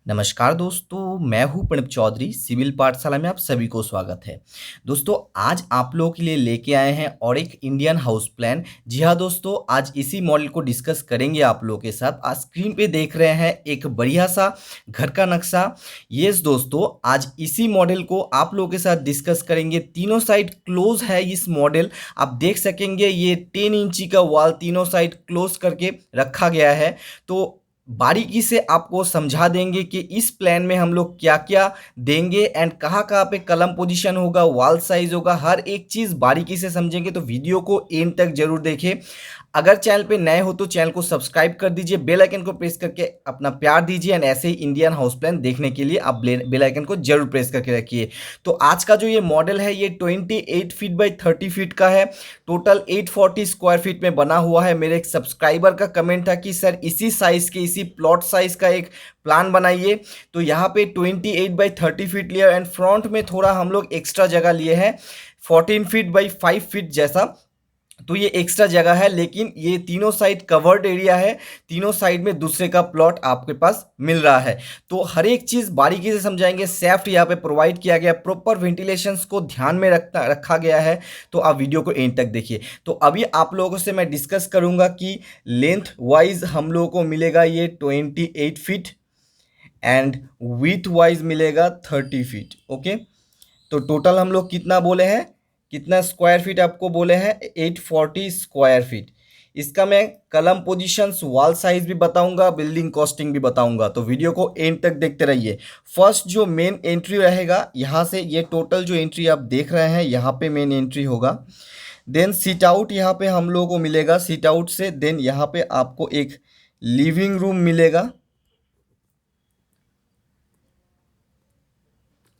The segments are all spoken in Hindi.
नमस्कार दोस्तों, मैं हूं प्रणब चौधरी। सिविल पाठशाला में आप सभी को स्वागत है। दोस्तों, आज आप लोगों के लिए लेके आए हैं और एक इंडियन हाउस प्लान। जी हाँ दोस्तों, आज इसी मॉडल को डिस्कस करेंगे आप लोगों के साथ। आज स्क्रीन पे देख रहे हैं एक बढ़िया सा घर का नक्शा। यस दोस्तों, आज इसी मॉडल को आप लोगों के साथ डिस्कस करेंगे। तीनों साइड क्लोज है इस मॉडल। आप देख सकेंगे ये 10 इंची का वॉल तीनों साइड क्लोज करके रखा गया है। तो बारीकी से आपको समझा देंगे कि इस प्लान में हम लोग क्या क्या देंगे एंड कहाँ कहाँ पे कलम पोजीशन होगा, वॉल साइज होगा, हर एक चीज़ बारीकी से समझेंगे। तो वीडियो को एंड तक जरूर देखें। अगर चैनल पे नए हो तो चैनल को सब्सक्राइब कर दीजिए, बेल आइकन को प्रेस करके अपना प्यार दीजिए एंड ऐसे ही इंडियन हाउस प्लान देखने के लिए आप बेल आइकन को जरूर प्रेस करके रखिए। तो आज का जो ये मॉडल है ये 28 फीट बाई 30 फीट का है। टोटल 840 स्क्वायर फीट में बना हुआ है। मेरे एक सब्सक्राइबर का कमेंट था कि सर इसी साइज के, इसी प्लॉट साइज का एक प्लान बनाइए। तो यहाँ पे 28 बाई 30 फीट लिया एंड फ्रंट में थोड़ा हम लोग एक्स्ट्रा जगह लिए हैं 14 फीट बाई 5 फीट जैसा। तो ये एक्स्ट्रा जगह है, लेकिन ये तीनों साइड कवर्ड एरिया है। तीनों साइड में दूसरे का प्लॉट आपके पास मिल रहा है। तो हर एक चीज़ बारीकी से समझाएंगे। सेफ्ट यहाँ पे प्रोवाइड किया गया, प्रॉपर वेंटिलेशंस को ध्यान में रखा गया है। तो आप वीडियो को एंड तक देखिए। तो अभी आप लोगों से मैं डिस्कस करूंगा कि लेंथ वाइज हम लोगों को मिलेगा ये 28 फीट एंड विथ वाइज मिलेगा 30 फीट। ओके, तो टोटल हम लोग कितना बोले हैं, कितना स्क्वायर फीट आपको बोले हैं, 840 स्क्वायर फीट। इसका मैं कलम पोजीशंस, वॉल साइज भी बताऊंगा, बिल्डिंग कॉस्टिंग भी बताऊंगा। तो वीडियो को एंड तक देखते रहिए। फर्स्ट जो मेन एंट्री रहेगा यहाँ से, ये टोटल जो एंट्री आप देख रहे हैं यहाँ पे मेन एंट्री होगा। देन सीट आउट यहाँ पे हम लोगों को मिलेगा। सीट आउट से देन यहाँ पे आपको एक लिविंग रूम मिलेगा।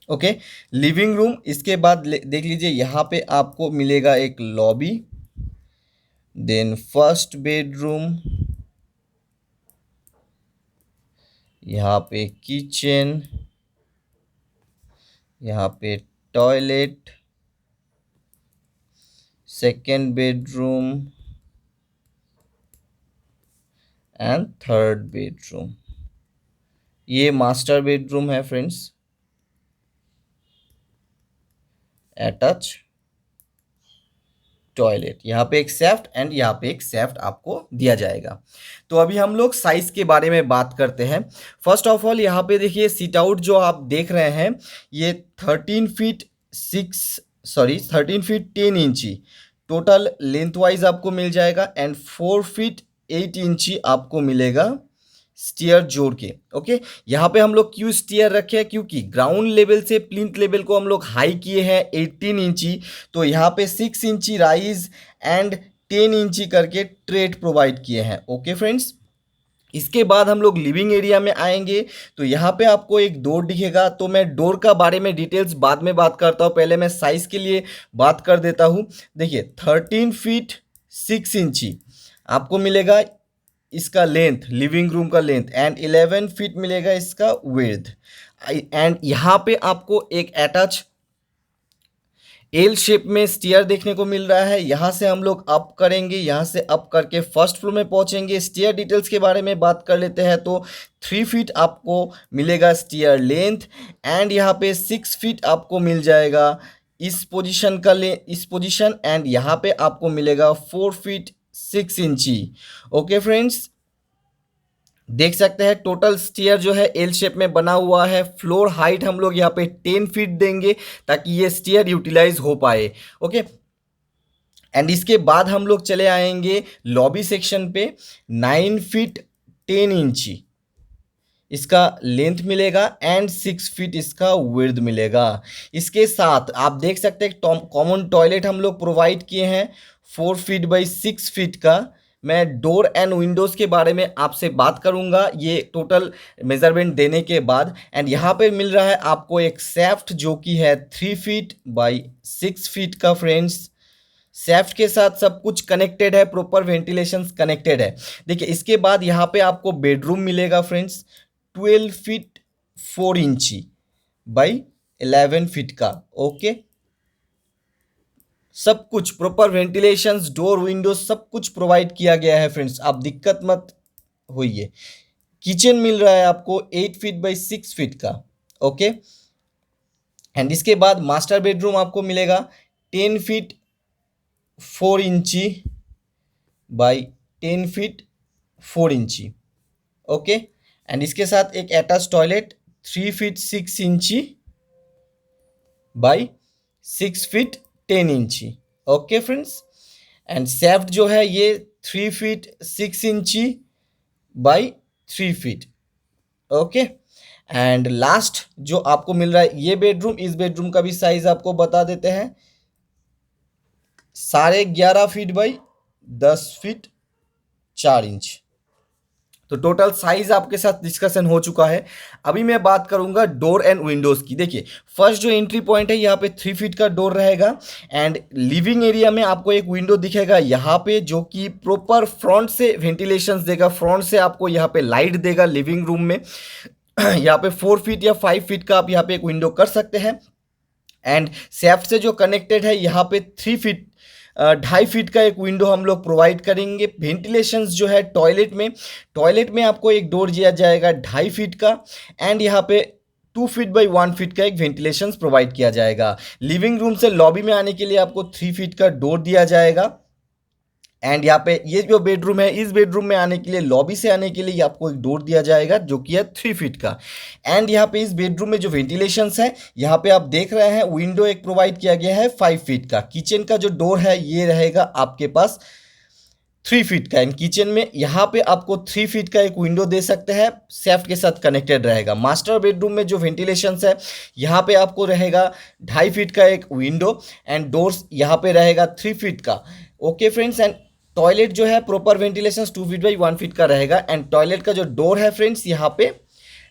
Okay, living room. इसके बाद देख लीजिए यहाँ पे आपको मिलेगा एक लॉबी, देन फर्स्ट बेडरूम, यहाँ पे किचन, यहाँ पे toilet, second bedroom and third bedroom. ये मास्टर बेडरूम है फ्रेंड्स, अटैच टॉयलेट। यहाँ पे एक सेफ्ट एंड यहाँ पे एक सेफ्ट आपको दिया जाएगा। तो अभी हम लोग साइज के बारे में बात करते हैं। फर्स्ट ऑफ ऑल यहाँ पे देखिए सीट आउट जो आप देख रहे हैं ये 13 फीट 10 इंची टोटल लेंथ वाइज आपको मिल जाएगा एंड 4 फीट 8 इंची आपको मिलेगा स्टीयर जोड़ के। ओके, यहाँ पे हम लोग क्यों स्टीयर रखे हैं, क्योंकि ग्राउंड लेवल से प्लिंथ लेवल को हम लोग हाई किए हैं 18 इंची। तो यहाँ पे 6 इंची राइज एंड 10 इंची करके ट्रेड प्रोवाइड किए हैं। ओके फ्रेंड्स, इसके बाद हम लोग लिविंग एरिया में आएंगे। तो यहाँ पे आपको एक डोर दिखेगा। तो मैं डोर का बारे में डिटेल्स बाद में बात करता हूँ, पहले मैं साइज के लिए बात कर देता हूँ। देखिए 13 फीट 6 इंची आपको मिलेगा इसका लेंथ, लिविंग रूम का लेंथ एंड 11 फीट मिलेगा इसका विड्थ। एंड यहाँ पे आपको एक अटैच एल शेप में स्टेयर देखने को मिल रहा है। यहाँ से हम लोग अप करेंगे, यहाँ से अप करके फर्स्ट फ्लोर में पहुँचेंगे। स्टेयर डिटेल्स के बारे में बात कर लेते हैं। तो 3 फीट आपको मिलेगा स्टेयर लेंथ एंड यहाँ पे 6 फीट आपको मिल जाएगा इस पोजीशन का इस पोजीशन एंड यहाँ पे आपको मिलेगा 4 फीट 6 इंची। ओके फ्रेंड्स, देख सकते हैं टोटल स्टेयर जो है एल शेप में बना हुआ है। फ्लोर हाइट हम लोग यहाँ पे 10 फीट देंगे ताकि ये स्टेयर यूटिलाइज हो पाए। ओके, एंड इसके बाद हम लोग चले आएंगे लॉबी सेक्शन पे। 9 फीट 10 इंची इसका लेंथ मिलेगा एंड 6 फीट इसका विड्थ मिलेगा। इसके साथ आप देख सकते हैं कॉमन टॉयलेट हम लोग प्रोवाइड किए हैं 4 फीट बाई 6 फीट का। मैं डोर एंड विंडोज़ के बारे में आपसे बात करूंगा ये टोटल मेजरमेंट देने के बाद। एंड यहाँ पे मिल रहा है आपको एक सेफ्ट जो कि है 3 फीट बाई 6 फीट का फ्रेंड्स। सेफ्ट के साथ सब कुछ कनेक्टेड है, प्रॉपर वेंटिलेशन कनेक्टेड है। देखिए इसके बाद यहाँ पे आपको बेडरूम मिलेगा फ्रेंड्स 12 फीट 4 इंची बाई 11 फीट का। ओके, सब कुछ प्रॉपर वेंटिलेशंस, डोर विंडोज सब कुछ प्रोवाइड किया गया है फ्रेंड्स, आप दिक्कत मत होइए। किचन मिल रहा है आपको 8 फीट बाई 6 फीट का, ओके। एंड इसके बाद मास्टर बेडरूम आपको मिलेगा 10 फीट 4 इंची बाई 10 फीट 4 इंची, ओके। एंड इसके साथ एक अटैच टॉयलेट 3 फीट 6 इंची बाई 6 फीट 10 इंची, ओके फ्रेंड्स। एंड सेफ्ट जो है ये 3 फीट 6 इंची by 3 feet, okay. And last जो आपको मिल रहा है ये बेडरूम, इस बेडरूम का भी साइज आपको बता देते हैं, 11.5 फीट बाई 10 फीट 4 इंच। तो टोटल साइज आपके साथ डिस्कशन हो चुका है। अभी मैं बात करूंगा डोर एंड विंडोज की। देखिए फर्स्ट जो एंट्री पॉइंट है यहाँ पे 3 फीट का डोर रहेगा एंड लिविंग एरिया में आपको एक विंडो दिखेगा यहाँ पे, जो कि प्रॉपर फ्रंट से वेंटिलेशन देगा, फ्रंट से आपको यहाँ पे लाइट देगा लिविंग रूम में। यहाँ पे 4 फीट या 5 फीट का आप यहाँ पे एक विंडो कर सकते हैं। एंड सेफ्ट से जो कनेक्टेड है यहाँ पे 3 फीट 2.5 फीट का एक विंडो हम लोग प्रोवाइड करेंगे। वेंटिलेशंस जो है टॉयलेट में आपको एक डोर दिया जाएगा 2.5 फीट का एंड यहाँ पे 2 फीट बाई 1 फीट का एक वेंटिलेशन प्रोवाइड किया जाएगा। लिविंग रूम से लॉबी में आने के लिए आपको 3 फीट का डोर दिया जाएगा। एंड यहाँ पे ये जो बेडरूम है, इस बेडरूम में आने के लिए, लॉबी से आने के लिए आपको एक डोर दिया जाएगा जो कि है 3 फीट का। एंड यहाँ पे इस बेडरूम में जो वेंटिलेशंस है, यहाँ पे आप देख रहे हैं विंडो एक प्रोवाइड किया गया है 5 फीट का। किचन का जो डोर है ये रहेगा आपके पास 3 फीट का। एंड किचन में यहाँ पे आपको 3 फीट का एक विंडो दे सकते हैं, सेफ्ट के साथ कनेक्टेड रहेगा। मास्टर बेडरूम में जो वेंटिलेशंस है यहाँ पे आपको रहेगा 2.5 फीट का एक विंडो एंड डोर्स यहाँ पे रहेगा 3 फीट का, ओके फ्रेंड्स। एंड टॉयलेट जो है proper ventilation 2 feet by 1 feet का रहेगा एंड टॉयलेट का जो डोर है फ्रेंड्स यहाँ पे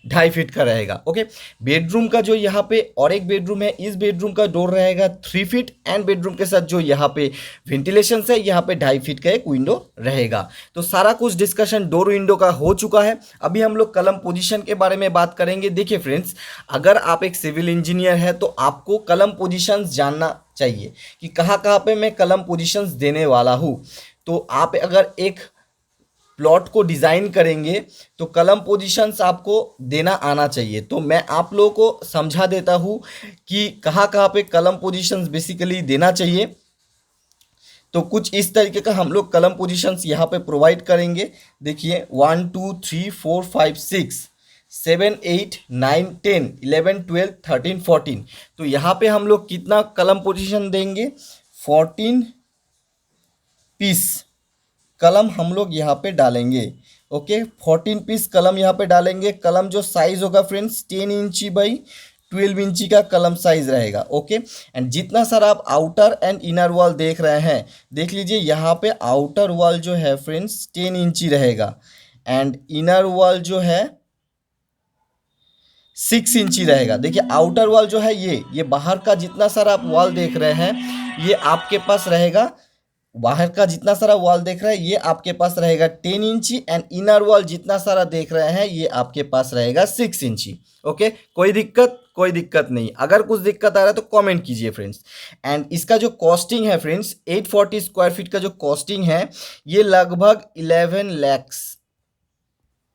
2.5 फीट का रहेगा, ओके। बेडरूम का जो यहाँ पे और एक बेडरूम है, इस बेडरूम का डोर रहेगा 3 फीट एंड बेडरूम के साथ जो यहाँ पे वेंटिलेशन है यहाँ पे 2.5 फीट का एक विंडो रहेगा। तो सारा कुछ डिस्कशन डोर विंडो का हो चुका है। अभी हम लोग कलम पोजीशन के बारे में बात करेंगे। देखिए फ्रेंड्स, अगर आप एक सिविल इंजीनियर है तो आपको कलम पोजीशन जानना चाहिए कि कहाँ कहाँ पे मैं कलम पोजीशन देने वाला हूँ। तो आप अगर एक प्लॉट को डिज़ाइन करेंगे तो कलम पोजीशंस आपको देना आना चाहिए। तो मैं आप लोगों को समझा देता हूँ कि कहाँ कहाँ पे कलम पोजीशंस बेसिकली देना चाहिए। तो कुछ इस तरीके का हम लोग कलम पोजीशंस यहाँ पे प्रोवाइड करेंगे। देखिए 1 2 3 4 5 6 7 8 9 10 11 12 13 14। तो यहाँ पे हम लोग कितना कलम पोजीशन देंगे, 14 पीस कलम हम लोग यहाँ पे डालेंगे, ओके। 14 पीस कलम यहाँ पे डालेंगे। कलम जो साइज होगा फ्रेंड्स 10 इंची बाई 12 इंची का कलम साइज रहेगा, ओके। एंड जितना सारा आप आउटर एंड इनर वॉल देख रहे हैं, देख लीजिए यहाँ पे आउटर वॉल जो है फ्रेंड्स 10 इंची रहेगा एंड इनर वॉल जो है 6 इंची रहेगा। देखिए आउटर वॉल जो है ये बाहर का जितना सारा आप वॉल देख रहे हैं ये आपके पास रहेगा, बाहर का जितना सारा वॉल देख रहे हैं ये आपके पास रहेगा 10 इंची एंड इनर वॉल जितना सारा देख रहे हैं ये आपके पास रहेगा 6 इंची, ओके। कोई दिक्कत नहीं। अगर कुछ दिक्कत आ रहा है तो कमेंट कीजिए फ्रेंड्स। एंड इसका जो कॉस्टिंग है फ्रेंड्स 840 स्क्वायर फीट का जो कॉस्टिंग है ये लगभग 11 लैक्स,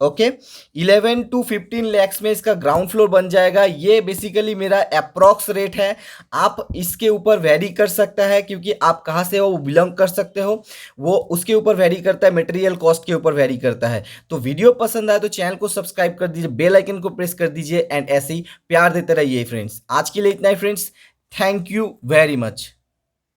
ओके। 11 to 15 लैक्स में इसका ग्राउंड फ्लोर बन जाएगा। ये बेसिकली मेरा अप्रॉक्स रेट है, आप इसके ऊपर वेरी कर सकता है क्योंकि आप कहाँ से हो वो बिलोंग कर सकते हो, वो उसके ऊपर वेरी करता है, मटेरियल कॉस्ट के ऊपर वेरी करता है। तो वीडियो पसंद आए तो चैनल को सब्सक्राइब कर दीजिए, बेल आइकन को प्रेस कर दीजिए एंड ऐसे ही प्यार देते रहिए फ्रेंड्स। आज के लिए इतना ही friends, thank you very much.